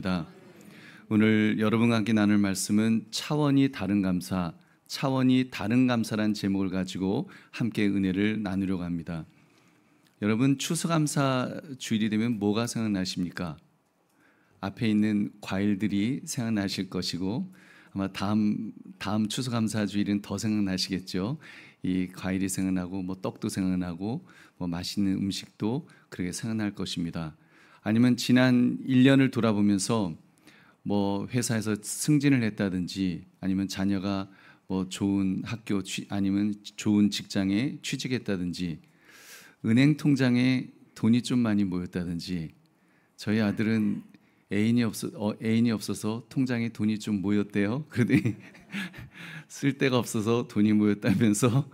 축원합니다. 오늘 여러분과 함께 나눌 말씀은 차원이 다른 감사, 차원이 다른 감사란 제목을 가지고 함께 은혜를 나누려고 합니다. 여러분, 추수감사 주일이 되면 뭐가 생각나십니까? 앞에 있는 과일들이 생각나실 것이고 아마 다음 추수감사 주일은 더 생각나시겠죠. 이 과일이 생각나고 뭐 떡도 생각나고 뭐 맛있는 음식도 그렇게 생각날 것입니다. 아니면 지난 1년을 돌아보면서 뭐 회사에서 승진을 했다든지 아니면 자녀가 뭐 좋은 학교 아니면 좋은 직장에 취직했다든지 은행 통장에 돈이 좀 많이 모였다든지 저희 아들은 애인이 없어서 통장에 돈이 좀 모였대요. 그러더니 쓸 데가 없어서 돈이 모였다면서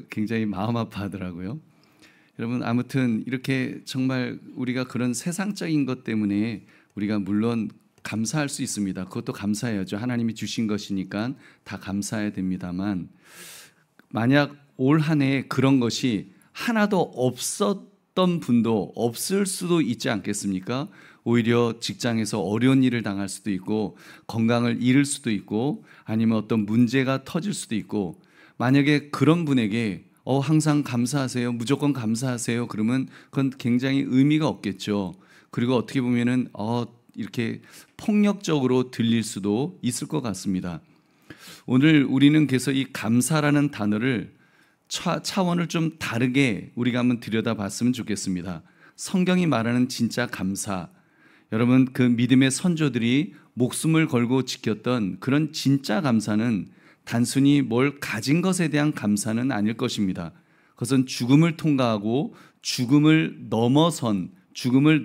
굉장히 마음 아파하더라고요. 여러분, 아무튼 이렇게 정말 우리가 그런 세상적인 것 때문에 우리가 물론 감사할 수 있습니다. 그것도 감사해야죠. 하나님이 주신 것이니까 다 감사해야 됩니다만 만약 올 한 해 그런 것이 하나도 없었던 분도 없을 수도 있지 않겠습니까? 오히려 직장에서 어려운 일을 당할 수도 있고 건강을 잃을 수도 있고 아니면 어떤 문제가 터질 수도 있고 만약에 그런 분에게 항상 감사하세요, 무조건 감사하세요 그러면 그건 굉장히 의미가 없겠죠. 그리고 어떻게 보면은 이렇게 폭력적으로 들릴 수도 있을 것 같습니다. 오늘 우리는 그래서 이 감사라는 단어를 차원을 좀 다르게 우리가 한번 들여다봤으면 좋겠습니다. 성경이 말하는 진짜 감사, 여러분 그 믿음의 선조들이 목숨을 걸고 지켰던 그런 진짜 감사는 단순히 뭘 가진 것에 대한 감사는 아닐 것입니다. 그것은 죽음을 통과하고 죽음을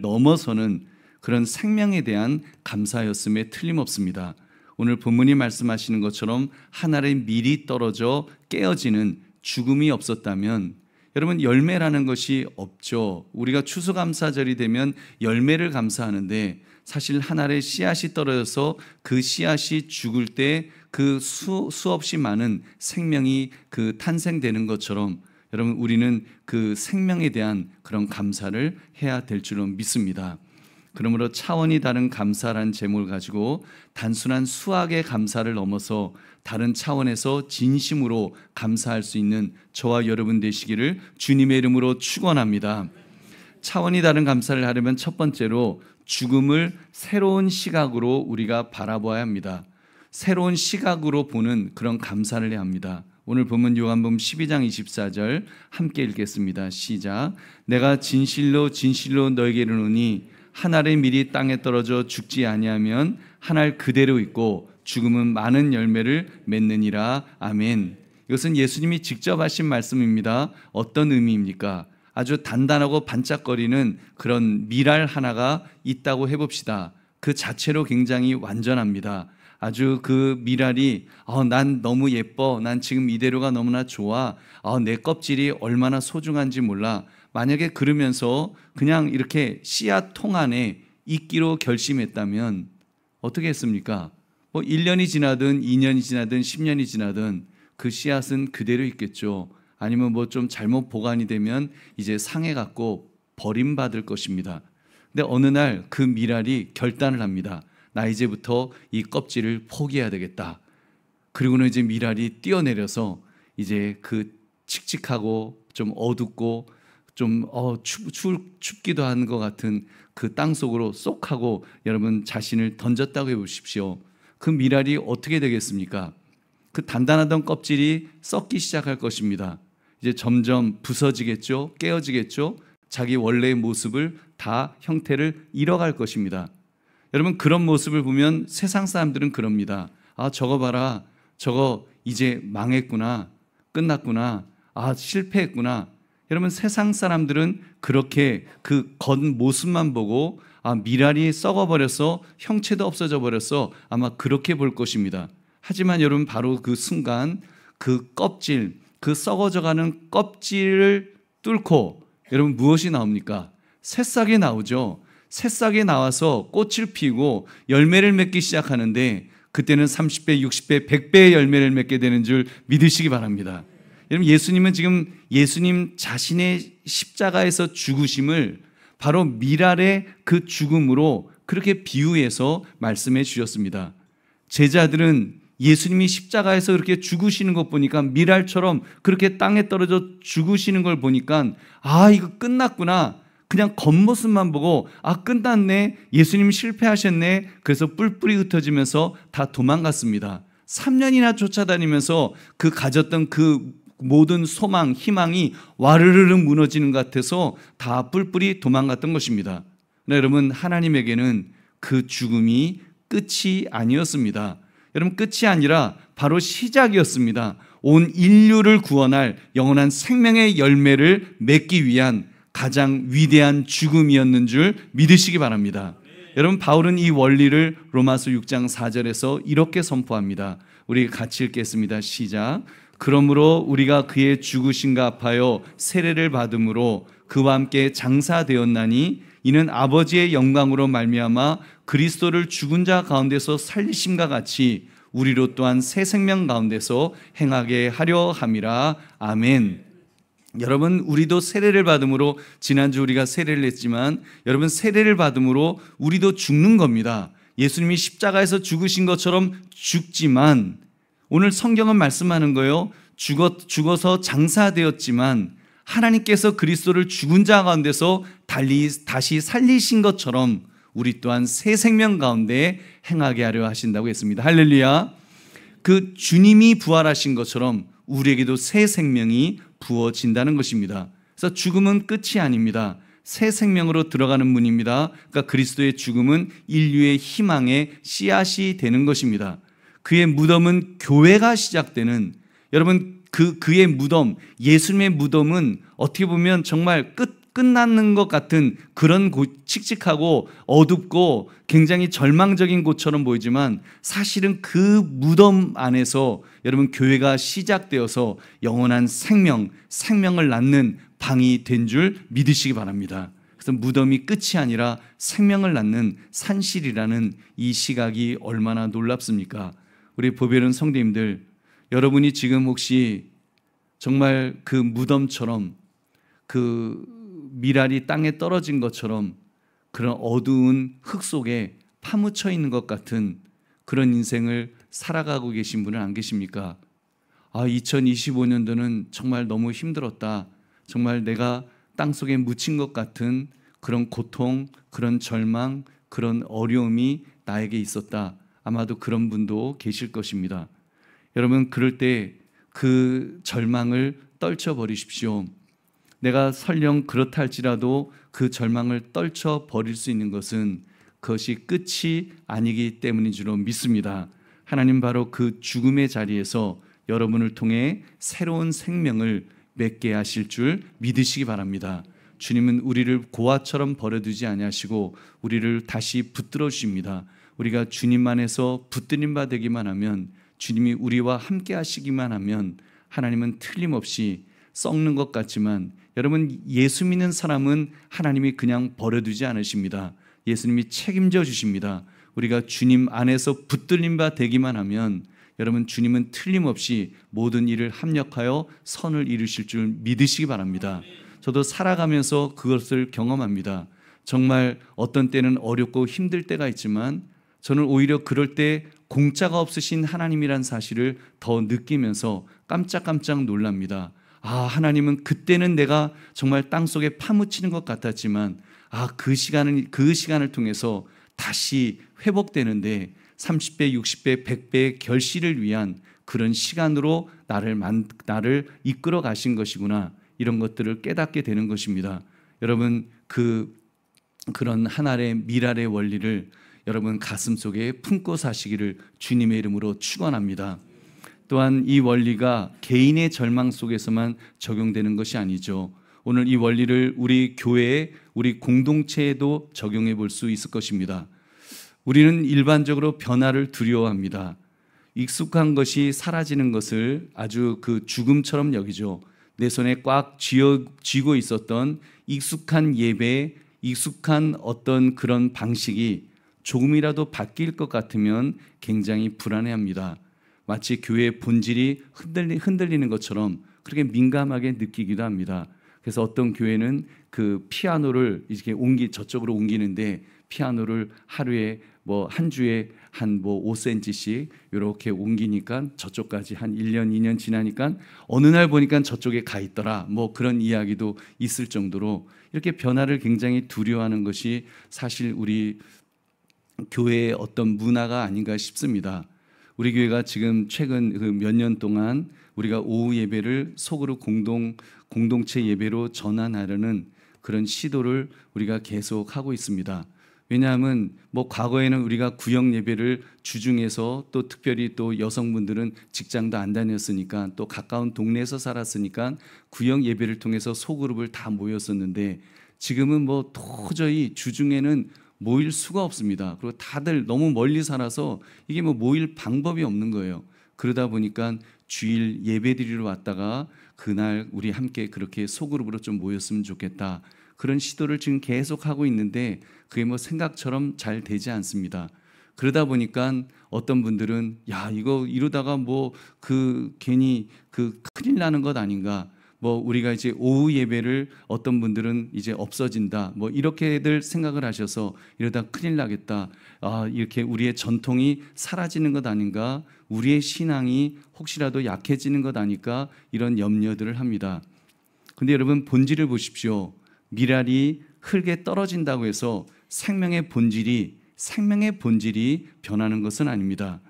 넘어서는 그런 생명에 대한 감사였음에 틀림없습니다. 오늘 본문이 말씀하시는 것처럼 하늘에 밀이 떨어져 깨어지는 죽음이 없었다면 여러분 열매라는 것이 없죠. 우리가 추수감사절이 되면 열매를 감사하는데 사실 하늘에 씨앗이 떨어져서 그 씨앗이 죽을 때 그 수없이 많은 생명이 탄생되는 것처럼 여러분 우리는 그 생명에 대한 그런 감사를 해야 될 줄로 믿습니다. 그러므로 차원이 다른 감사라는 제목을 가지고 단순한 수학의 감사를 넘어서 다른 차원에서 진심으로 감사할 수 있는 저와 여러분 되시기를 주님의 이름으로 축원합니다. 차원이 다른 감사를 하려면 첫 번째로 죽음을 새로운 시각으로 우리가 바라봐야 합니다. 새로운 시각으로 보는 그런 감사를 해야 합니다. 오늘 본문 요한복음 12장 24절 함께 읽겠습니다. 시작. 내가 진실로 진실로 너에게 이르노니 한 알의 밀이 땅에 떨어져 죽지 아니하면 한 알 그대로 있고 죽음은 많은 열매를 맺느니라. 아멘. 이것은 예수님이 직접 하신 말씀입니다. 어떤 의미입니까? 아주 단단하고 반짝거리는 그런 밀알 하나가 있다고 해봅시다. 그 자체로 굉장히 완전합니다. 아주 그 밀알이 난 너무 예뻐, 난 지금 이대로가 너무나 좋아, 내 껍질이 얼마나 소중한지 몰라. 만약에 그러면서 그냥 이렇게 씨앗 통 안에 있기로 결심했다면 어떻게 했습니까? 1년이 지나든 2년이 지나든 10년이 지나든 그 씨앗은 그대로 있겠죠. 아니면 좀 잘못 보관이 되면 이제 상해갖고 버림받을 것입니다. 근데 어느 날 그 밀알이 결단을 합니다. 나 이제부터 이 껍질을 포기해야 되겠다. 그리고는 이제 밀알이 뛰어내려서 이제 그 칙칙하고 좀 어둡고 좀 춥기도 한 것 같은 그 땅 속으로 쏙 하고 여러분 자신을 던졌다고 해보십시오. 그 밀알이 어떻게 되겠습니까? 그 단단하던 껍질이 썩기 시작할 것입니다. 이제 점점 부서지겠죠, 깨어지겠죠. 자기 원래의 모습을 다 형태를 잃어갈 것입니다. 여러분 그런 모습을 보면 세상 사람들은 그럽니다. 저거 봐라, 저거 이제 망했구나, 끝났구나, 실패했구나. 여러분 세상 사람들은 그렇게 그 겉모습만 보고 밀알이 썩어버려서 형체도 없어져 버렸어, 아마 그렇게 볼 것입니다. 하지만 여러분 바로 그 순간 그 껍질, 그 썩어져가는 껍질을 뚫고 여러분 무엇이 나옵니까? 새싹이 나오죠. 새싹이 나와서 꽃을 피우고 열매를 맺기 시작하는데 그때는 30배, 60배, 100배의 열매를 맺게 되는 줄 믿으시기 바랍니다. 여러분 예수님은 지금 예수님 자신의 십자가에서 죽으심을 바로 밀알의 그 죽음으로 그렇게 비유해서 말씀해 주셨습니다. 제자들은 예수님이 십자가에서 그렇게 죽으시는 것 보니까 미랄처럼 그렇게 땅에 떨어져 죽으시는 걸 보니까 이거 끝났구나. 그냥 겉모습만 보고 끝났네. 예수님 실패하셨네. 그래서 뿔뿔이 흩어지면서 다 도망갔습니다. 3년이나 쫓아다니면서 그 가졌던 그 모든 소망, 희망이 와르르르 무너지는 것 같아서 다 뿔뿔이 도망갔던 것입니다. 여러분, 하나님에게는 그 죽음이 끝이 아니었습니다. 여러분, 끝이 아니라 바로 시작이었습니다. 온 인류를 구원할 영원한 생명의 열매를 맺기 위한 가장 위대한 죽음이었는 줄 믿으시기 바랍니다. 여러분, 바울은 이 원리를 로마서 6장 4절에서 이렇게 선포합니다. 우리 같이 읽겠습니다. 시작. 그러므로 우리가 그의 죽으심과 합하여 세례를 받음으로 그와 함께 장사되었나니 이는 아버지의 영광으로 말미암아 그리스도를 죽은 자 가운데서 살리심과 같이 우리로 또한 새 생명 가운데서 행하게 하려 함이라. 아멘. 여러분, 우리도 세례를 받음으로, 지난주 우리가 세례를 했지만 여러분, 세례를 받음으로 우리도 죽는 겁니다. 예수님이 십자가에서 죽으신 것처럼 죽지만, 오늘 성경은 말씀하는 거예요. 죽어서 장사되었지만 하나님께서 그리스도를 죽은 자 가운데서 다시 살리신 것처럼 우리 또한 새 생명 가운데 행하게 하려 하신다고 했습니다. 할렐루야. 그 주님이 부활하신 것처럼 우리에게도 새 생명이 부어진다는 것입니다. 그래서 죽음은 끝이 아닙니다. 새 생명으로 들어가는 문입니다. 그러니까 그리스도의 죽음은 인류의 희망의 씨앗이 되는 것입니다. 그의 무덤은 교회가 시작되는, 여러분, 그의 무덤, 예수님의 무덤은 어떻게 보면 정말 끝나는 것 같은 그런 곳, 칙칙하고 어둡고 굉장히 절망적인 곳처럼 보이지만 사실은 그 무덤 안에서 여러분, 교회가 시작되어서 영원한 생명을 낳는 방이 된 줄 믿으시기 바랍니다. 그래서 무덤이 끝이 아니라 생명을 낳는 산실이라는 이 시각이 얼마나 놀랍습니까? 우리 보배로운 성도님들, 여러분이 지금 혹시 정말 그 무덤처럼, 그 미랄이 땅에 떨어진 것처럼 그런 어두운 흙 속에 파묻혀 있는 것 같은 그런 인생을 살아가고 계신 분은 안 계십니까? 2025년도는 정말 너무 힘들었다. 정말 내가 땅속에 묻힌 것 같은 그런 고통, 그런 절망, 그런 어려움이 나에게 있었다. 아마도 그런 분도 계실 것입니다. 여러분, 그럴 때 그 절망을 떨쳐버리십시오. 내가 설령 그렇다 할지라도 그 절망을 떨쳐버릴 수 있는 것은 그것이 끝이 아니기 때문인 줄로 믿습니다. 하나님 바로 그 죽음의 자리에서 여러분을 통해 새로운 생명을 맺게 하실 줄 믿으시기 바랍니다. 주님은 우리를 고아처럼 버려두지 아니하시고 우리를 다시 붙들어 주십니다. 우리가 주님 안에서 붙들림 바 되기만 하면, 주님이 우리와 함께 하시기만 하면 하나님은 틀림없이 썩는 것 같지만, 여러분, 예수 믿는 사람은 하나님이 그냥 버려두지 않으십니다. 예수님이 책임져 주십니다. 우리가 주님 안에서 붙들림 바 되기만 하면 여러분, 주님은 틀림없이 모든 일을 합력하여 선을 이루실 줄 믿으시기 바랍니다. 저도 살아가면서 그것을 경험합니다. 정말 어떤 때는 어렵고 힘들 때가 있지만 저는 오히려 그럴 때 공짜가 없으신 하나님이란 사실을 더 느끼면서 깜짝깜짝 놀랍니다. 하나님은 그때는 내가 정말 땅속에 파묻히는 것 같았지만 그 시간을 통해서 다시 회복되는데 30배, 60배, 100배의 결실을 위한 그런 시간으로 나를 이끌어 가신 것이구나, 이런 것들을 깨닫게 되는 것입니다. 여러분, 그런 하나의 미랄의 원리를 여러분 가슴속에 품고 사시기를 주님의 이름으로 축원합니다. 또한 이 원리가 개인의 절망 속에서만 적용되는 것이 아니죠. 오늘 이 원리를 우리 교회에, 우리 공동체에도 적용해 볼 수 있을 것입니다. 우리는 일반적으로 변화를 두려워합니다. 익숙한 것이 사라지는 것을 아주 그 죽음처럼 여기죠. 내 손에 꽉 쥐고 있었던 익숙한 예배, 익숙한 어떤 그런 방식이 조금이라도 바뀔 것 같으면 굉장히 불안해합니다. 마치 교회의 본질이 흔들리는 것처럼 그렇게 민감하게 느끼기도 합니다. 그래서 어떤 교회는 그 피아노를 이렇게 저쪽으로 옮기는데 피아노를 하루에 뭐 한 주에 한 뭐 5cm씩 이렇게 옮기니까 저쪽까지 한 1년, 2년 지나니까 어느 날 보니까 저쪽에 가 있더라. 뭐 그런 이야기도 있을 정도로 이렇게 변화를 굉장히 두려워하는 것이 사실 우리 교회의 어떤 문화가 아닌가 싶습니다. 우리 교회가 지금 최근 그 몇 년 동안 우리가 오후 예배를 속으로 공동체 예배로 전환하려는 그런 시도를 우리가 계속 하고 있습니다. 왜냐하면 뭐 과거에는 우리가 구역 예배를 주중에서 또 특별히 또 여성분들은 직장도 안 다녔으니까 또 가까운 동네에서 살았으니까 구역 예배를 통해서 소그룹을 다 모였었는데 지금은 뭐 도저히 주중에는 모일 수가 없습니다. 그리고 다들 너무 멀리 살아서 이게 뭐 모일 방법이 없는 거예요. 그러다 보니까 주일 예배 드리러 왔다가 그날 우리 함께 그렇게 소그룹으로 좀 모였으면 좋겠다. 그런 시도를 지금 계속 하고 있는데 그게 뭐 생각처럼 잘 되지 않습니다. 그러다 보니까 어떤 분들은 야 이거 이러다가 뭐 그 괜히 그 큰일 나는 것 아닌가, 뭐 우리가 이제 오후 예배를 어떤 분들은 이제 없어진다 뭐 이렇게들 생각을 하셔서 이러다 큰일 나겠다, 이렇게 우리의 전통이 사라지는 것 아닌가, 우리의 신앙이 혹시라도 약해지는 것 아닐까, 이런 염려들을 합니다. 근데 여러분 본질을 보십시오. 미랄이 흙에 떨어진다고 해서 생명의 본질이 변하는 것은 아닙니다.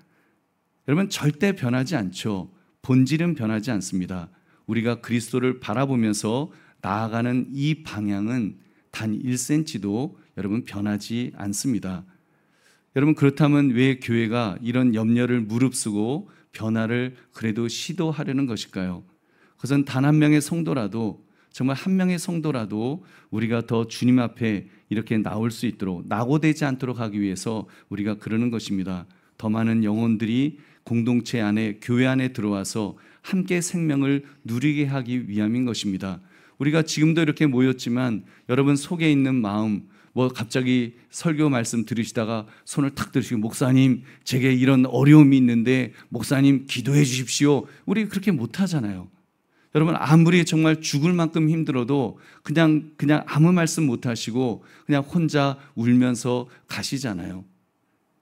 여러분 절대 변하지 않죠. 본질은 변하지 않습니다. 우리가 그리스도를 바라보면서 나아가는 이 방향은 단 1cm도 여러분 변하지 않습니다. 여러분 그렇다면 왜 교회가 이런 염려를 무릅쓰고 변화를 그래도 시도하려는 것일까요? 그것은 단 한 명의 성도라도, 정말 한 명의 성도라도 우리가 더 주님 앞에 이렇게 나올 수 있도록, 낙오되지 않도록 하기 위해서 우리가 그러는 것입니다. 더 많은 영혼들이 공동체 안에, 교회 안에 들어와서 함께 생명을 누리게 하기 위함인 것입니다. 우리가 지금도 이렇게 모였지만 여러분 속에 있는 마음, 뭐 갑자기 설교 말씀 들으시다가 손을 탁 들으시고 목사님 제게 이런 어려움이 있는데 목사님 기도해 주십시오. 우리 그렇게 못하잖아요. 여러분 아무리 정말 죽을 만큼 힘들어도 그냥 아무 말씀 못 하시고 그냥 혼자 울면서 가시잖아요.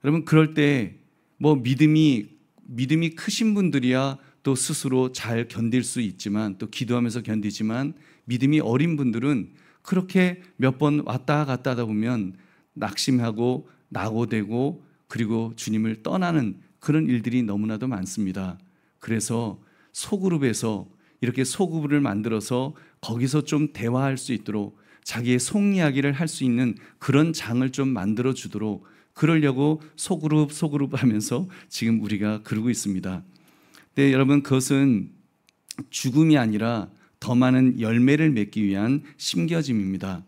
여러분 그럴 때 뭐 믿음이 크신 분들이야 또 스스로 잘 견딜 수 있지만, 또 기도하면서 견디지만 믿음이 어린 분들은 그렇게 몇 번 왔다 갔다 하다 보면 낙심하고 낙오되고 그리고 주님을 떠나는 그런 일들이 너무나도 많습니다. 그래서 소그룹에서 이렇게 소그룹을 만들어서 거기서 좀 대화할 수 있도록, 자기의 속 이야기를 할 수 있는 그런 장을 좀 만들어 주도록, 그러려고 소그룹 하면서 지금 우리가 그러고 있습니다. 네, 여러분 그것은 죽음이 아니라 더 많은 열매를 맺기 위한 심겨짐입니다.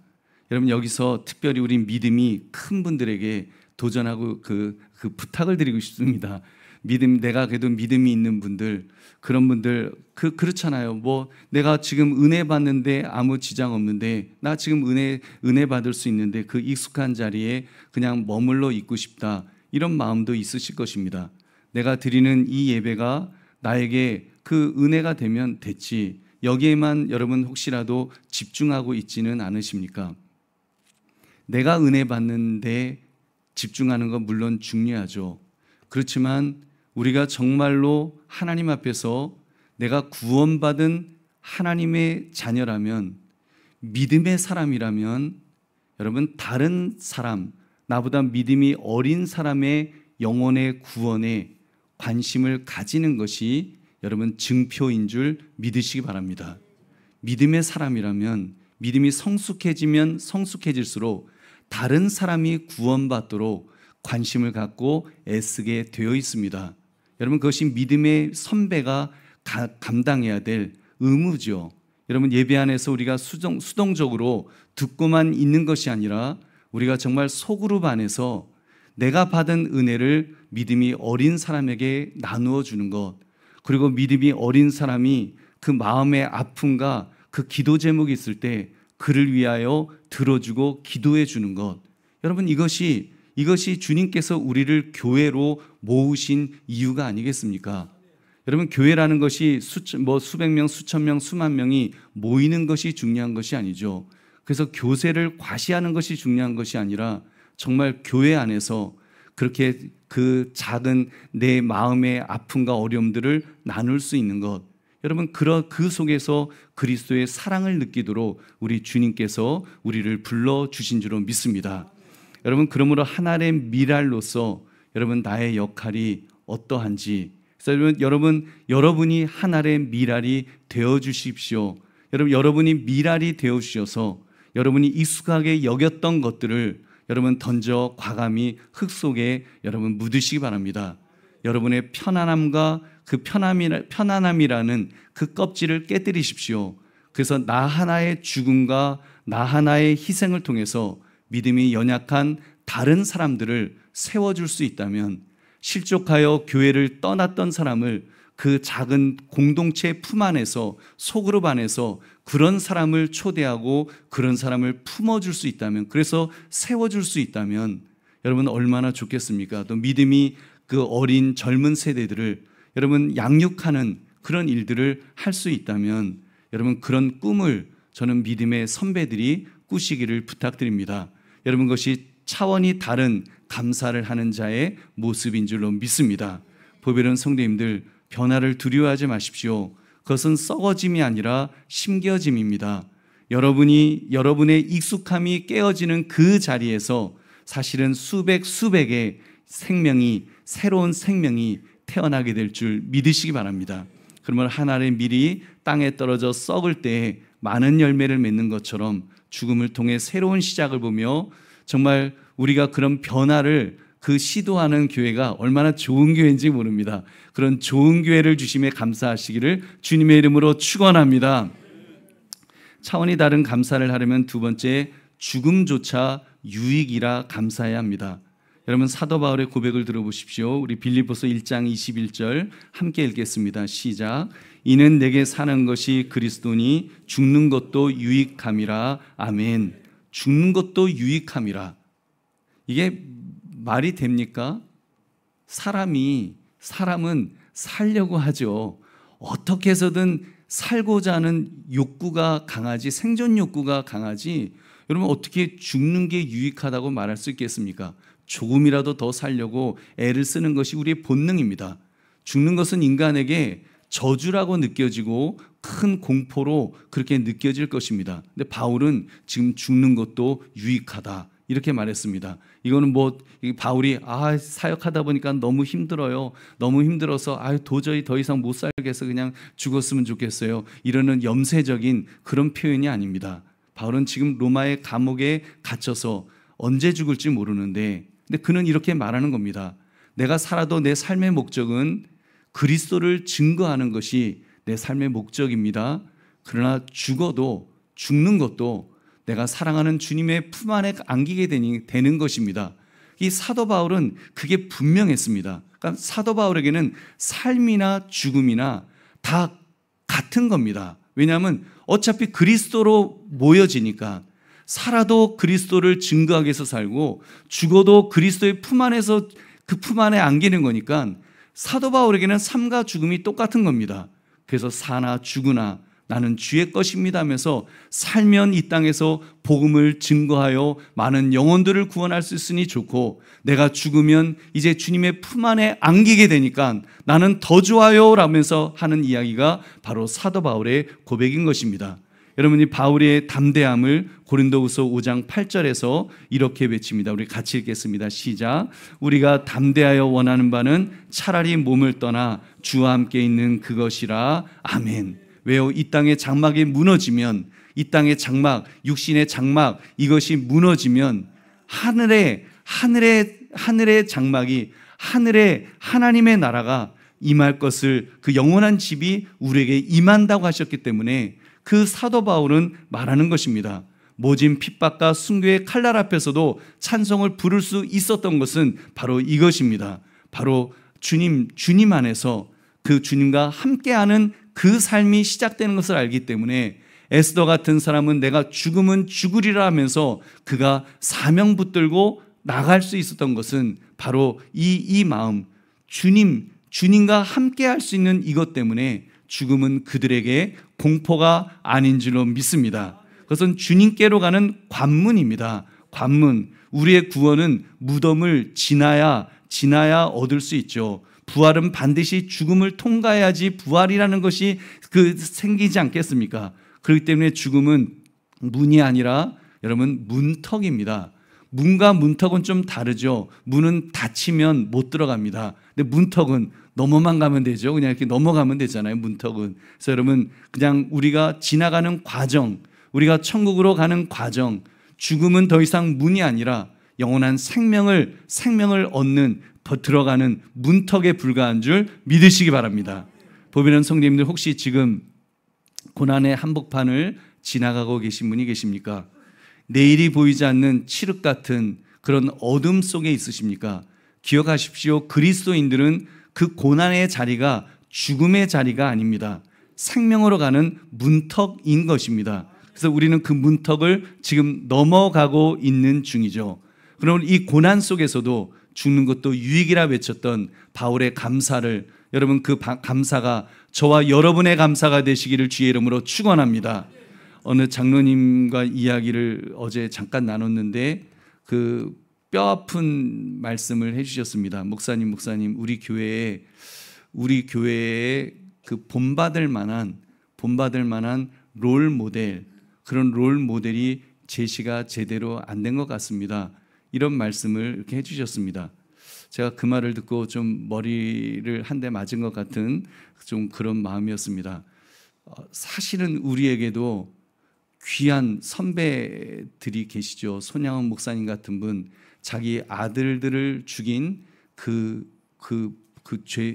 여러분 여기서 특별히 우리 믿음이 큰 분들에게 도전하고 그 부탁을 드리고 싶습니다. 내가 그래도 믿음이 있는 분들, 그런 분들 그렇잖아요. 뭐 내가 지금 은혜 받는데 아무 지장 없는데, 나 지금 은혜 받을 수 있는데 그 익숙한 자리에 그냥 머물러 있고 싶다, 이런 마음도 있으실 것입니다. 내가 드리는 이 예배가 나에게 그 은혜가 되면 됐지, 여기에만 여러분 혹시라도 집중하고 있지는 않으십니까? 내가 은혜 받는데 집중하는 건 물론 중요하죠. 그렇지만 우리가 정말로 하나님 앞에서 내가 구원받은 하나님의 자녀라면, 믿음의 사람이라면, 여러분 다른 사람, 나보다 믿음이 어린 사람의 영혼의 구원에 관심을 가지는 것이 여러분 증표인 줄 믿으시기 바랍니다. 믿음의 사람이라면, 믿음이 성숙해지면 성숙해질수록 다른 사람이 구원받도록 관심을 갖고 애쓰게 되어 있습니다. 여러분 그것이 믿음의 선배가 감당해야 될 의무죠. 여러분 예배 안에서 우리가 수동적으로 듣고만 있는 것이 아니라 우리가 정말 소그룹 안에서 내가 받은 은혜를 믿음이 어린 사람에게 나누어 주는 것, 그리고 믿음이 어린 사람이 그 마음의 아픔과 그 기도 제목이 있을 때 그를 위하여 들어주고 기도해 주는 것, 여러분 이것이 주님께서 우리를 교회로 모으신 이유가 아니겠습니까? 여러분, 교회라는 것이 수백 명, 수천 명, 수만 명이 모이는 것이 중요한 것이 아니죠. 그래서 교세를 과시하는 것이 중요한 것이 아니라 정말 교회 안에서 그렇게 그 작은 내 마음의 아픔과 어려움들을 나눌 수 있는 것, 여러분, 그 속에서 그리스도의 사랑을 느끼도록 우리 주님께서 우리를 불러주신 줄로 믿습니다. 여러분, 그러므로 하나의 미랄로서 여러분 나의 역할이 어떠한지, 그래서 여러분이 하나의 미랄이 되어 주십시오. 여러분이 미랄이 되어 주셔서 여러분이 익숙하게 여겼던 것들을 여러분 던져 과감히 흙 속에 여러분 묻으시기 바랍니다. 여러분의 편안함과 그 편안함이라는 그 껍질을 깨뜨리십시오. 그래서 나 하나의 죽음과 나 하나의 희생을 통해서 믿음이 연약한 다른 사람들을 세워줄 수 있다면, 실족하여 교회를 떠났던 사람을 그 작은 공동체 품 안에서, 소그룹 안에서 그런 사람을 초대하고 그런 사람을 품어줄 수 있다면, 그래서 세워줄 수 있다면 여러분 얼마나 좋겠습니까? 또 믿음이 그 어린 젊은 세대들을 여러분 양육하는 그런 일들을 할 수 있다면, 여러분 그런 꿈을 저는 믿음의 선배들이 꾸시기를 부탁드립니다. 여러분, 그것이 차원이 다른 감사를 하는 자의 모습인 줄로 믿습니다. 보배로운 성도님들, 변화를 두려워하지 마십시오. 그것은 썩어짐이 아니라 심겨짐입니다. 여러분의 익숙함이 깨어지는 그 자리에서 사실은 수백의 생명이, 새로운 생명이 태어나게 될 줄 믿으시기 바랍니다. 그러면 하나의 밀이 땅에 떨어져 썩을 때에 많은 열매를 맺는 것처럼 죽음을 통해 새로운 시작을 보며 정말 우리가 그런 변화를 시도하는 교회가 얼마나 좋은 교회인지 모릅니다. 그런 좋은 교회를 주심에 감사하시기를 주님의 이름으로 축원합니다. 차원이 다른 감사를 하려면 두 번째, 죽음조차 유익이라 감사해야 합니다. 여러분, 사도 바울의 고백을 들어보십시오. 우리 빌립보서 1장 21절 함께 읽겠습니다. 시작. 이는 내게 사는 것이 그리스도니 죽는 것도 유익함이라. 아멘. 죽는 것도 유익함이라. 이게 말이 됩니까? 사람은 살려고 하죠. 어떻게 해서든 살고자 하는 욕구가 강하지, 생존 욕구가 강하지, 여러분 어떻게 죽는 게 유익하다고 말할 수 있겠습니까? 조금이라도 더 살려고 애를 쓰는 것이 우리의 본능입니다. 죽는 것은 인간에게 저주라고 느껴지고 큰 공포로 그렇게 느껴질 것입니다. 근데 바울은 지금 죽는 것도 유익하다 이렇게 말했습니다. 이거는 바울이 사역하다 보니까 너무 힘들어요. 너무 힘들어서 도저히 더 이상 못 살겠어, 그냥 죽었으면 좋겠어요, 이러는 염세적인 그런 표현이 아닙니다. 바울은 지금 로마의 감옥에 갇혀서 언제 죽을지 모르는데, 근데 그는 이렇게 말하는 겁니다. 내가 살아도 내 삶의 목적은 그리스도를 증거하는 것이 내 삶의 목적입니다. 그러나 죽는 것도 내가 사랑하는 주님의 품 안에 안기게 되는 것입니다. 이 사도 바울은 그게 분명했습니다. 그러니까 사도 바울에게는 삶이나 죽음이나 다 같은 겁니다. 왜냐하면 어차피 그리스도로 모여지니까, 살아도 그리스도를 증거하기 위해서 살고 죽어도 그리스도의 품 안에서 그 품 안에 안기는 거니까 사도 바울에게는 삶과 죽음이 똑같은 겁니다. 그래서 사나 죽으나 나는 주의 것입니다 하면서 살면 이 땅에서 복음을 증거하여 많은 영혼들을 구원할 수 있으니 좋고, 내가 죽으면 이제 주님의 품 안에 안기게 되니까 나는 더 좋아요 라면서 하는 이야기가 바로 사도 바울의 고백인 것입니다. 여러분이 바울의 담대함을 고린도후서 5장 8절에서 이렇게 외칩니다. 우리 같이 읽겠습니다. 시작. 우리가 담대하여 원하는 바는 차라리 몸을 떠나 주와 함께 있는 그것이라. 아멘. 왜요? 이 땅의 장막이 무너지면, 이 땅의 장막, 육신의 장막, 이것이 무너지면 하늘의 장막이, 하늘에 하나님의 나라가 임할 것을, 그 영원한 집이 우리에게 임한다고 하셨기 때문에 그 사도 바울은 말하는 것입니다. 모진 핍박과 순교의 칼날 앞에서도 찬송을 부를 수 있었던 것은 바로 이것입니다. 바로 주님 안에서 그 주님과 함께하는 그 삶이 시작되는 것을 알기 때문에 에스더 같은 사람은 내가 죽으면 죽으리라 하면서 그가 사명 붙들고 나갈 수 있었던 것은 바로 이 마음, 주님 주님과 함께 할 수 있는 이것 때문에 죽음은 그들에게 공포가 아닌 줄로 믿습니다. 그것은 주님께로 가는 관문입니다. 관문. 우리의 구원은 무덤을 지나야 얻을 수 있죠. 부활은 반드시 죽음을 통과해야지 부활이라는 것이 생기지 않겠습니까? 그렇기 때문에 죽음은 문이 아니라 여러분 문턱입니다. 문과 문턱은 좀 다르죠. 문은 닫히면 못 들어갑니다. 근데 문턱은 넘어만 가면 되죠. 그냥 이렇게 넘어가면 되잖아요. 문턱은. 그래서 여러분 그냥 우리가 지나가는 과정, 우리가 천국으로 가는 과정, 죽음은 더 이상 문이 아니라 영원한 생명을 얻는 더 들어가는 문턱에 불과한 줄 믿으시기 바랍니다. 보배는 성도님들 혹시 지금 고난의 한복판을 지나가고 계신 분이 계십니까? 내일이 보이지 않는 칠흑 같은 그런 어둠 속에 있으십니까? 기억하십시오. 그리스도인들은 그 고난의 자리가 죽음의 자리가 아닙니다. 생명으로 가는 문턱인 것입니다. 그래서 우리는 그 문턱을 지금 넘어가고 있는 중이죠. 그럼 이 고난 속에서도 죽는 것도 유익이라 외쳤던 바울의 감사를 여러분 그 감사가 저와 여러분의 감사가 되시기를 주의 이름으로 축원합니다. 어느 장로님과 이야기를 어제 잠깐 나눴는데 그 뼈아픈 말씀을 해주셨습니다. 목사님 우리 교회에 그 본받을 만한 롤 모델, 그런 롤 모델이 제시가 제대로 안 된 것 같습니다. 이런 말씀을 이렇게 해주셨습니다. 제가 그 말을 듣고 좀 머리를 한 대 맞은 것 같은 좀 그런 마음이었습니다. 사실은 우리에게도 귀한 선배들이 계시죠. 손양원 목사님 같은 분, 자기 아들들을 죽인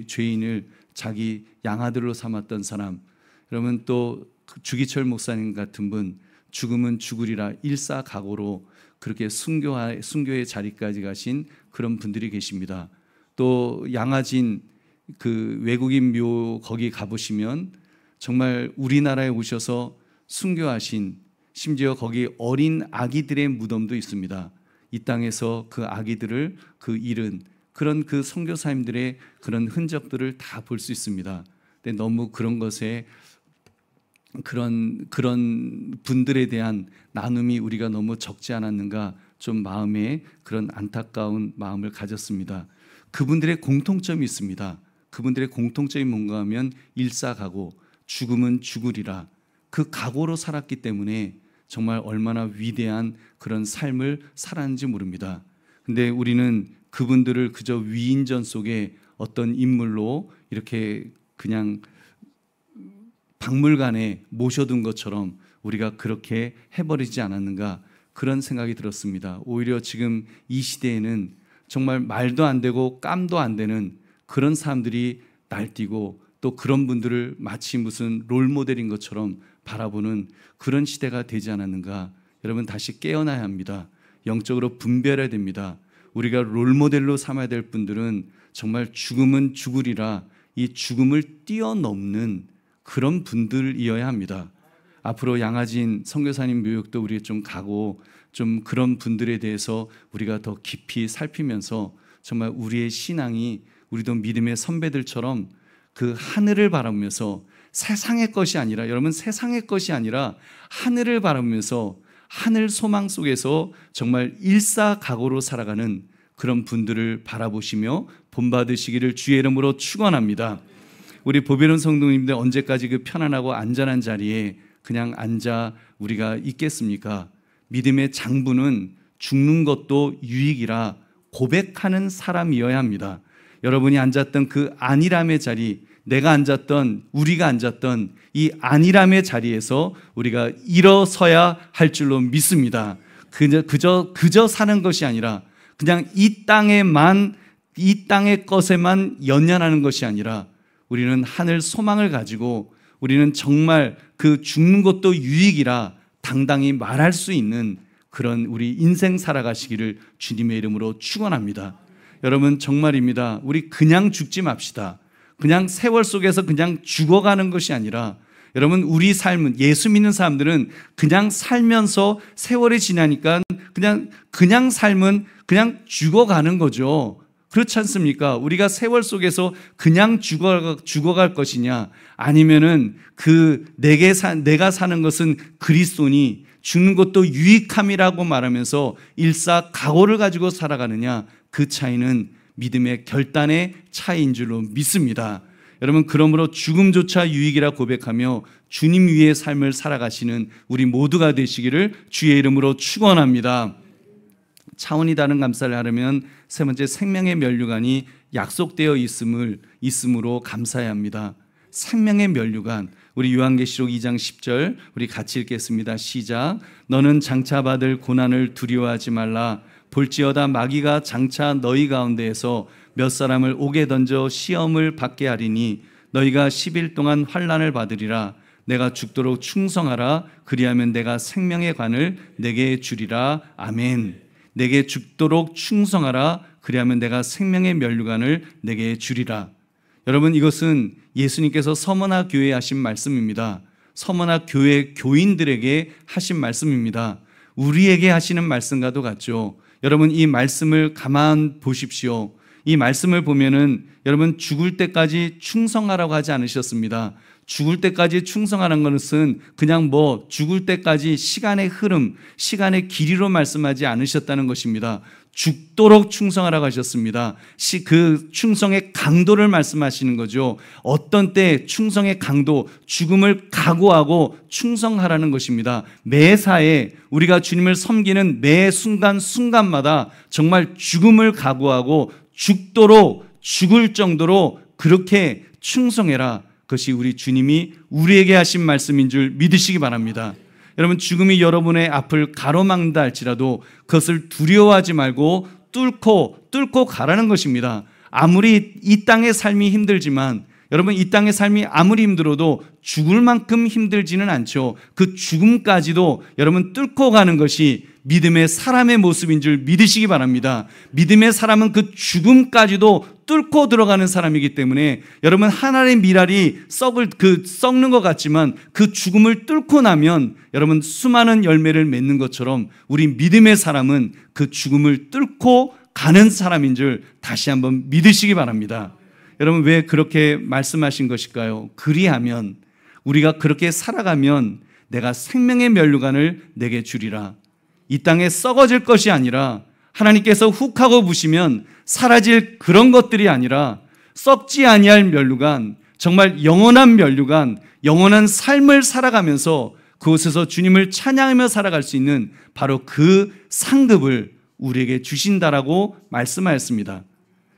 죄인을 자기 양아들로 삼았던 사람. 그러면 또 주기철 목사님 같은 분, 죽음은 죽으리라 일사각오로 그렇게 순교의 자리까지 가신 그런 분들이 계십니다. 또 양아진 그 외국인 묘 거기 가보시면 정말 우리나라에 오셔서 순교하신, 심지어 거기 어린 아기들의 무덤도 있습니다. 이 땅에서 그 아기들을 잃은 그런 그 선교사님들의 그런 흔적들을 다 볼 수 있습니다. 근데 너무 그런 것에 그런 분들에 대한 나눔이 우리가 너무 적지 않았는가 좀 마음에 그런 안타까운 마음을 가졌습니다. 그분들의 공통점이 있습니다. 그분들의 공통점이 뭔가 하면 일사각오, 죽음은 죽으리라. 그 각오로 살았기 때문에 정말 얼마나 위대한 그런 삶을 살았는지 모릅니다. 근데 우리는 그분들을 그저 위인전 속에 어떤 인물로 이렇게 그냥 박물관에 모셔둔 것처럼 우리가 그렇게 해버리지 않았는가 그런 생각이 들었습니다. 오히려 지금 이 시대에는 정말 말도 안 되고 깜도 안 되는 그런 사람들이 날뛰고 또 그런 분들을 마치 무슨 롤모델인 것처럼 바라보는 그런 시대가 되지 않았는가. 여러분 다시 깨어나야 합니다. 영적으로 분별해야 됩니다. 우리가 롤모델로 삼아야 될 분들은 정말 죽음은 죽으리라 이 죽음을 뛰어넘는 그런 분들이어야 합니다. 앞으로 양아진 선교사님 묘역도 우리가 좀 가고 좀 그런 분들에 대해서 우리가 더 깊이 살피면서 정말 우리의 신앙이 우리도 믿음의 선배들처럼 그 하늘을 바라보면서 세상의 것이 아니라 여러분 세상의 것이 아니라 하늘을 바라보면서 하늘 소망 속에서 정말 일사각오로 살아가는 그런 분들을 바라보시며 본받으시기를 주의 이름으로 축원합니다. 우리 보배로운 성도님들 언제까지 그 편안하고 안전한 자리에 그냥 앉아 우리가 있겠습니까? 믿음의 장부는 죽는 것도 유익이라 고백하는 사람이어야 합니다. 여러분이 앉았던 그 안일함의 자리, 내가 앉았던, 우리가 앉았던 이 안일함의 자리에서 우리가 일어서야 할 줄로 믿습니다. 그저 사는 것이 아니라 그냥 이 땅의 것에만 연연하는 것이 아니라 우리는 하늘 소망을 가지고 우리는 정말 그 죽는 것도 유익이라 당당히 말할 수 있는 그런 우리 인생 살아가시기를 주님의 이름으로 축원합니다. 여러분 정말입니다. 우리 그냥 죽지 맙시다. 그냥 세월 속에서 그냥 죽어가는 것이 아니라 여러분 우리 삶은 예수 믿는 사람들은 그냥 살면서 세월이 지나니까 그냥 삶은 그냥 죽어가는 거죠. 그렇지 않습니까? 우리가 세월 속에서 그냥 죽어갈 것이냐, 아니면은 내가 사는 것은 그리스도니 죽는 것도 유익함이라고 말하면서 일사각오를 가지고 살아가느냐, 그 차이는 믿음의 결단의 차이인 줄로 믿습니다. 여러분, 그러므로 죽음조차 유익이라 고백하며 주님 위의 삶을 살아가시는 우리 모두가 되시기를 주의 이름으로 축원합니다. 차원이 다른 감사를 하려면 세 번째, 생명의 면류관이 약속되어 있음으로 감사해야 합니다. 생명의 면류관, 우리 요한계시록 2장 10절 우리 같이 읽겠습니다. 시작. 너는 장차 받을 고난을 두려워하지 말라. 볼지어다 마귀가 장차 너희 가운데에서 몇 사람을 옥에 던져 시험을 받게 하리니 너희가 10일 동안 환난을 받으리라. 내가 죽도록 충성하라. 그리하면 내가 생명의 관을 내게 주리라. 아멘. 내게 죽도록 충성하라. 그리하면 내가 생명의 면류관을 내게 주리라. 여러분, 이것은 예수님께서 서머나 교회에 하신 말씀입니다. 서머나 교회 교인들에게 하신 말씀입니다. 우리에게 하시는 말씀과도 같죠. 여러분, 이 말씀을 가만 보십시오. 이 말씀을 보면은 여러분, 죽을 때까지 충성하라고 하지 않으셨습니다. 죽을 때까지 충성하는 것은 그냥 죽을 때까지 시간의 흐름, 시간의 길이로 말씀하지 않으셨다는 것입니다. 죽도록 충성하라고 하셨습니다. 그 충성의 강도를 말씀하시는 거죠. 어떤 때 충성의 강도, 죽음을 각오하고 충성하라는 것입니다. 매사에 우리가 주님을 섬기는 매 순간순간마다 정말 죽음을 각오하고 죽도록, 죽을 정도로 그렇게 충성해라. 그것이 우리 주님이 우리에게 하신 말씀인 줄 믿으시기 바랍니다. 여러분, 죽음이 여러분의 앞을 가로막는다 할지라도 그것을 두려워하지 말고 뚫고 가라는 것입니다. 아무리 이 땅의 삶이 힘들지만, 여러분, 이 땅의 삶이 아무리 힘들어도 죽을 만큼 힘들지는 않죠. 그 죽음까지도 여러분 뚫고 가는 것이 믿음의 사람의 모습인 줄 믿으시기 바랍니다. 믿음의 사람은 그 죽음까지도 뚫고 들어가는 사람이기 때문에 여러분, 하나의 미랄이 썩는 것 같지만 그 죽음을 뚫고 나면 여러분 수많은 열매를 맺는 것처럼 우리 믿음의 사람은 그 죽음을 뚫고 가는 사람인 줄 다시 한번 믿으시기 바랍니다. 여러분, 왜 그렇게 말씀하신 것일까요? 그리하면, 우리가 그렇게 살아가면 내가 생명의 면류관을 내게 주리라. 이 땅에 썩어질 것이 아니라 하나님께서 훅 하고 부시면 사라질 그런 것들이 아니라 썩지 아니할 면류관, 정말 영원한 면류관, 영원한 삶을 살아가면서 그곳에서 주님을 찬양하며 살아갈 수 있는 바로 그 상급을 우리에게 주신다라고 말씀하였습니다.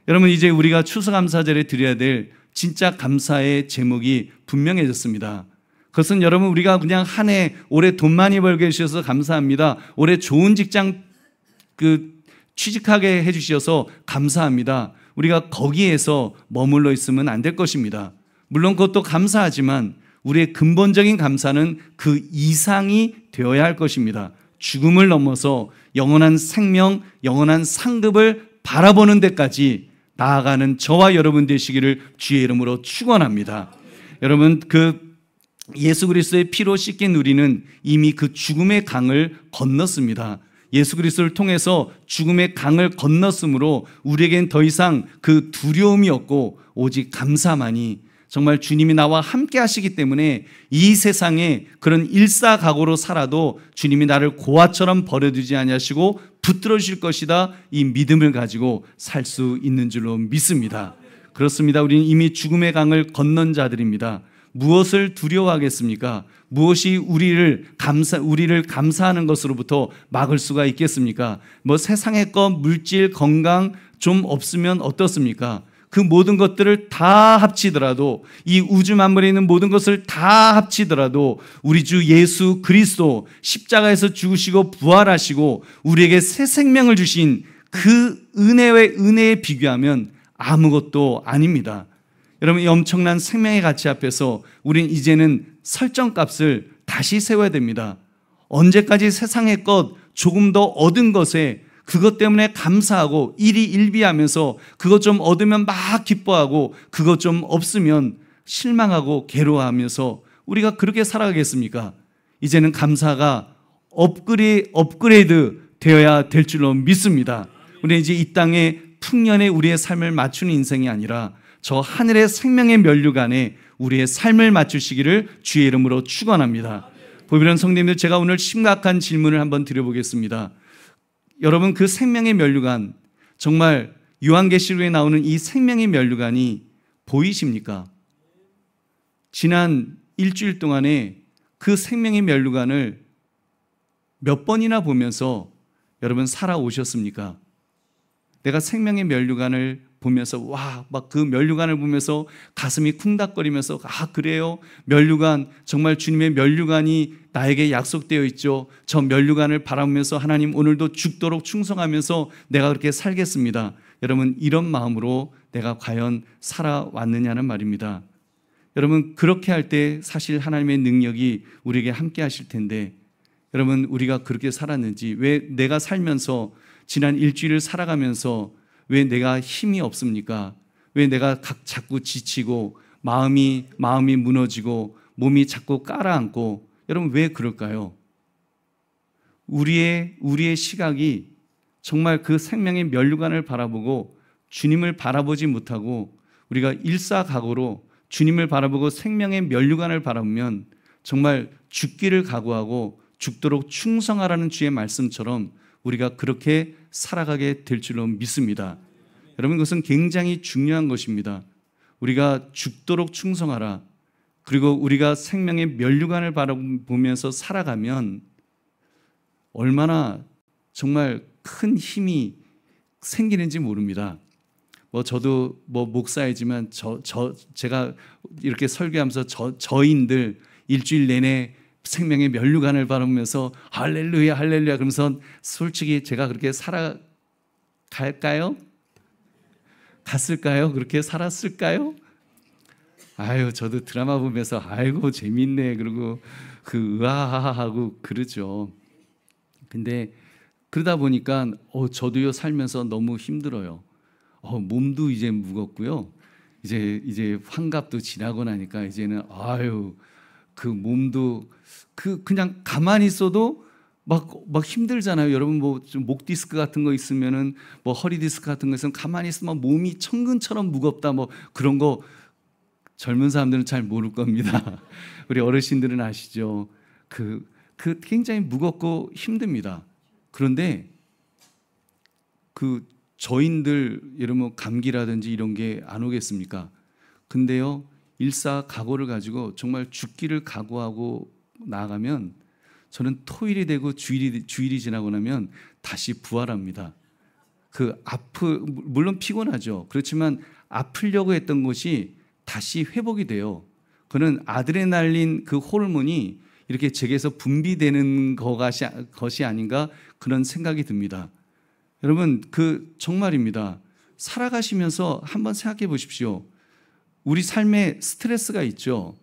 여러분, 이제 우리가 추수감사절에 드려야 될 진짜 감사의 제목이 분명해졌습니다. 그것은 여러분, 우리가 그냥 한 해 올해 돈 많이 벌게 해주셔서 감사합니다. 올해 좋은 직장 취직하게 해주셔서 감사합니다. 우리가 거기에서 머물러 있으면 안 될 것입니다. 물론 그것도 감사하지만 우리의 근본적인 감사는 그 이상이 되어야 할 것입니다. 죽음을 넘어서 영원한 생명, 영원한 상급을 바라보는 데까지 나아가는 저와 여러분 되시기를 주의 이름으로 축원합니다. 여러분, 예수 그리스도의 피로 씻긴 우리는 이미 그 죽음의 강을 건넜습니다. 예수 그리스도를 통해서 죽음의 강을 건넜으므로 우리에겐 더 이상 그 두려움이 없고 오직 감사만이, 정말 주님이 나와 함께 하시기 때문에 이 세상에 그런 일사각오로 살아도 주님이 나를 고아처럼 버려두지 아니하시고 붙들어 주실 것이다, 이 믿음을 가지고 살 수 있는 줄로 믿습니다. 그렇습니다. 우리는 이미 죽음의 강을 건넌 자들입니다. 무엇을 두려워하겠습니까? 무엇이 우리를 감사하는 것으로부터 막을 수가 있겠습니까? 세상의 것, 물질, 건강 좀 없으면 어떻습니까? 그 모든 것들을 다 합치더라도, 이 우주 만물에 있는 모든 것을 다 합치더라도 우리 주 예수 그리스도 십자가에서 죽으시고 부활하시고 우리에게 새 생명을 주신 그 은혜에 비교하면 아무것도 아닙니다. 여러분, 이 엄청난 생명의 가치 앞에서 우리는 이제는 설정값을 다시 세워야 됩니다. 언제까지 세상의 것, 조금 더 얻은 것에 그것 때문에 감사하고 일희일비하면서 그것 좀 얻으면 막 기뻐하고 그것 좀 없으면 실망하고 괴로워하면서 우리가 그렇게 살아가겠습니까? 이제는 감사가 업그레이드 되어야 될 줄로 믿습니다. 우리는 이제 이 땅에 풍년에 우리의 삶을 맞추는 인생이 아니라 저 하늘의 생명의 면류관에 우리의 삶을 맞추시기를 주의 이름으로 축원합니다. 보배로운 성도님들, 제가 오늘 심각한 질문을 한번 드려보겠습니다. 여러분, 그 생명의 면류관, 정말 요한계시록에 나오는 이 생명의 면류관이 보이십니까? 지난 일주일 동안에 그 생명의 면류관을 몇 번이나 보면서 여러분 살아오셨습니까? 내가 생명의 면류관을 보면서 막 그 면류관을 보면서 가슴이 쿵닥거리면서 그래요? 면류관, 정말 주님의 면류관이 나에게 약속되어 있죠. 저 면류관을 바라보면서 하나님 오늘도 죽도록 충성하면서 내가 그렇게 살겠습니다. 여러분, 이런 마음으로 내가 과연 살아왔느냐는 말입니다. 여러분, 그렇게 할 때 사실 하나님의 능력이 우리에게 함께 하실 텐데, 여러분, 우리가 그렇게 살았는지, 왜 내가 살면서 지난 일주일을 살아가면서 왜 내가 힘이 없습니까? 왜 내가 자꾸 지치고 마음이 무너지고 몸이 자꾸 깔아앉고, 여러분 왜 그럴까요? 우리의 시각이 정말 그 생명의 면류관을 바라보고 주님을 바라보지 못하고 우리가 일사각오로 주님을 바라보고 생명의 면류관을 바라보면 정말 죽기를 각오하고 죽도록 충성하라는 주의 말씀처럼 우리가 그렇게 살아가게 될 줄로 믿습니다. 여러분, 그것은 굉장히 중요한 것입니다. 우리가 죽도록 충성하라. 그리고 우리가 생명의 면류관을 바라보면서 살아가면 얼마나 정말 큰 힘이 생기는지 모릅니다. 저도 목사이지만 제가 이렇게 설교하면서 저인들 일주일 내내 생명의 면류관을 바라보면서 할렐루야 할렐루야 그러면서 솔직히 제가 그렇게 살아갈까요? 갔을까요? 그렇게 살았을까요? 저도 드라마 보면서 아이고 재밌네 그러고 으아하하하고 그러죠. 근데 그러다 보니까 저도요 살면서 너무 힘들어요. 몸도 이제 무겁고요. 이제 환갑도 지나고 나니까 이제는 그 몸도 그냥 가만히 있어도 막 힘들잖아요. 여러분 좀 목 디스크 같은 거 있으면은 허리 디스크 같은 거 있으면 가만히 있으면 몸이 천근처럼 무겁다 그런 거 젊은 사람들은 잘 모를 겁니다. 우리 어르신들은 아시죠? 그 굉장히 무겁고 힘듭니다. 그런데 저인들 여러분 감기라든지 이런 게 안 오겠습니까? 근데요 일사각오를 가지고 정말 죽기를 각오하고 나아가면 저는 토일이 되고 주일이 지나고 나면 다시 부활합니다. 물론 피곤하죠. 그렇지만 아프려고 했던 것이 다시 회복이 돼요. 그는 아드레날린 호르몬이 이렇게 제게서 분비되는 것이 아닌가 그런 생각이 듭니다. 여러분 정말입니다. 살아가시면서 한번 생각해 보십시오. 우리 삶에 스트레스가 있죠.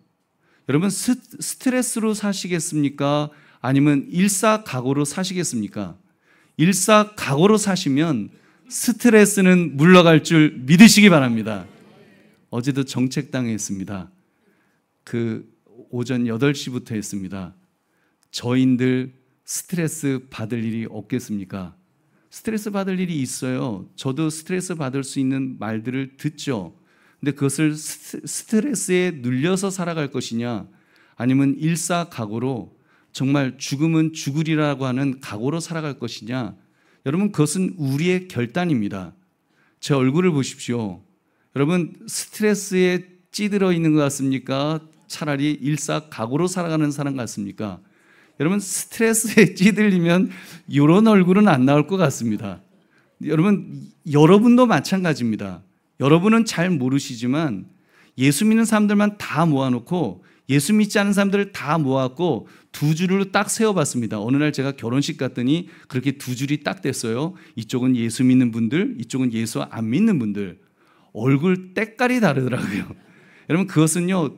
여러분 스트레스로 사시겠습니까? 아니면 일사각오로 사시겠습니까? 일사각오로 사시면 스트레스는 물러갈 줄 믿으시기 바랍니다. 어제도 정책당에 했습니다. 오전 8시부터 했습니다. 저인들 스트레스 받을 일이 없겠습니까? 스트레스 받을 일이 있어요. 저도 스트레스 받을 수 있는 말들을 듣죠. 근데 그것을 스트레스에 눌려서 살아갈 것이냐, 아니면 일사각오로 정말 죽음은 죽으리라고 하는 각오로 살아갈 것이냐, 여러분 그것은 우리의 결단입니다. 제 얼굴을 보십시오. 여러분 스트레스에 찌들어 있는 것 같습니까? 차라리 일사각오로 살아가는 사람 같습니까? 여러분 스트레스에 찌들리면 이런 얼굴은 안 나올 것 같습니다. 여러분도 마찬가지입니다. 여러분은 잘 모르시지만 예수 믿는 사람들만 다 모아놓고 예수 믿지 않은 사람들을 다 모았고 두 줄로 딱 세워봤습니다. 어느 날 제가 결혼식 갔더니 그렇게 두 줄이 딱 됐어요. 이쪽은 예수 믿는 분들, 이쪽은 예수 안 믿는 분들. 얼굴 때깔이 다르더라고요. 여러분 그것은요,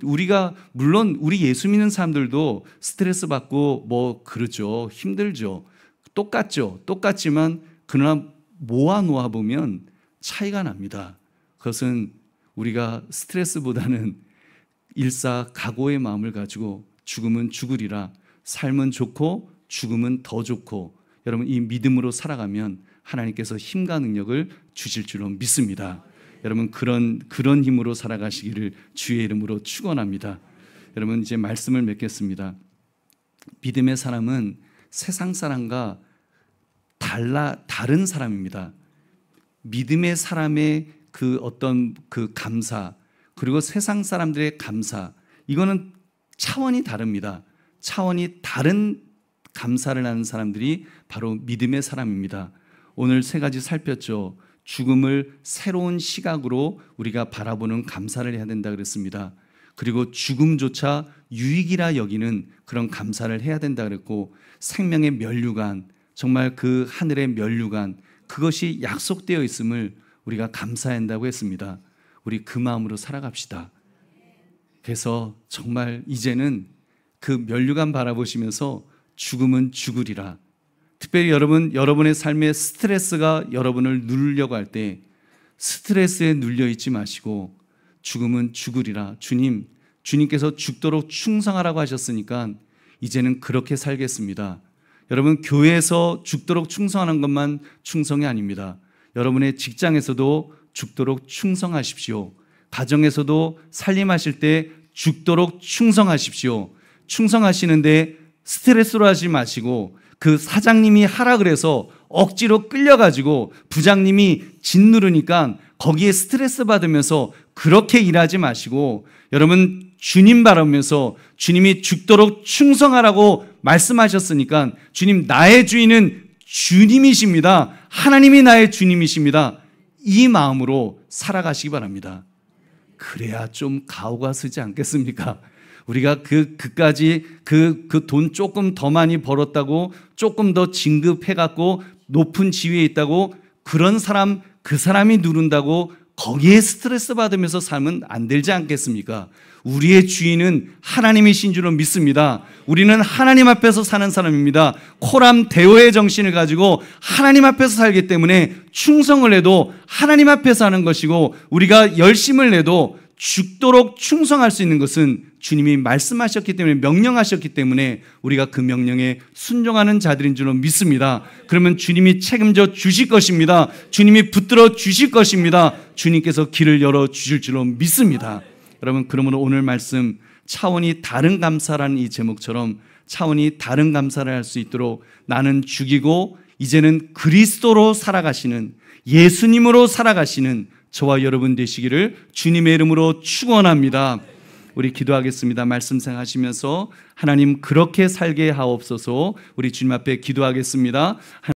물론 우리 예수 믿는 사람들도 스트레스 받고 그러죠. 힘들죠. 똑같지만 그러나 모아 보면 차이가 납니다. 그것은 우리가 스트레스보다는 일사각오의 마음을 가지고 죽음은 죽으리라, 삶은 좋고 죽음은 더 좋고, 여러분 이 믿음으로 살아가면 하나님께서 힘과 능력을 주실 줄로 믿습니다. 여러분 그런 힘으로 살아가시기를 주의 이름으로 축원합니다. 여러분 이제 말씀을 맺겠습니다. 믿음의 사람은 세상 사람과 다른 사람입니다. 믿음의 사람의 그 어떤 그 감사, 그리고 세상 사람들의 감사, 이거는 차원이 다릅니다. 차원이 다른 감사를 하는 사람들이 바로 믿음의 사람입니다. 오늘 세 가지 살폈죠. 죽음을 새로운 시각으로 우리가 바라보는 감사를 해야 된다 그랬습니다. 그리고 죽음조차 유익이라 여기는 그런 감사를 해야 된다 그랬고, 생명의 면류관, 정말 그 하늘의 면류관, 그것이 약속되어 있음을 우리가 감사해야 한다고 했습니다. 우리 그 마음으로 살아갑시다. 그래서 정말 이제는 그 면류관 바라보시면서 죽음은 죽으리라. 특별히 여러분의 삶에 스트레스가 여러분을 누르려고 할 때 스트레스에 눌려 있지 마시고 죽음은 죽으리라. 주님께서 죽도록 충성하라고 하셨으니까 이제는 그렇게 살겠습니다. 여러분 교회에서 죽도록 충성하는 것만 충성이 아닙니다. 여러분의 직장에서도 죽도록 충성하십시오. 가정에서도 살림하실 때 죽도록 충성하십시오. 충성하시는데 스트레스로 하지 마시고, 그 사장님이 하라 그래서 억지로 끌려가지고 부장님이 짓누르니까 거기에 스트레스 받으면서 그렇게 일하지 마시고, 여러분 주님 바라보면서 주님이 죽도록 충성하라고 말씀하셨으니까 주님, 나의 주인은 주님이십니다. 하나님이 나의 주님이십니다. 이 마음으로 살아가시기 바랍니다. 그래야 좀 가오가 서지 않겠습니까? 우리가 그까지 그 돈 조금 더 많이 벌었다고, 조금 더 진급해갖고 높은 지위에 있다고 그런 사람, 그 사람이 누른다고 거기에 스트레스 받으면서 살면 안 되지 않겠습니까? 우리의 주인은 하나님이신 줄로 믿습니다. 우리는 하나님 앞에서 사는 사람입니다. 코람 대오의 정신을 가지고 하나님 앞에서 살기 때문에 충성을 해도 하나님 앞에서 하는 것이고, 우리가 열심을 내도 죽도록 충성할 수 있는 것은 주님이 말씀하셨기 때문에, 명령하셨기 때문에 우리가 그 명령에 순종하는 자들인 줄로 믿습니다. 그러면 주님이 책임져 주실 것입니다. 주님이 붙들어 주실 것입니다. 주님께서 길을 열어 주실 줄로 믿습니다. 여러분, 그러므로 오늘 말씀 차원이 다른 감사라는 이 제목처럼 차원이 다른 감사를 할 수 있도록 나는 죽이고 이제는 그리스도로 살아가시는, 예수님으로 살아가시는 저와 여러분 되시기를 주님의 이름으로 축원합니다. 우리 기도하겠습니다. 말씀 생각하시면서 하나님 그렇게 살게 하옵소서. 우리 주님 앞에 기도하겠습니다.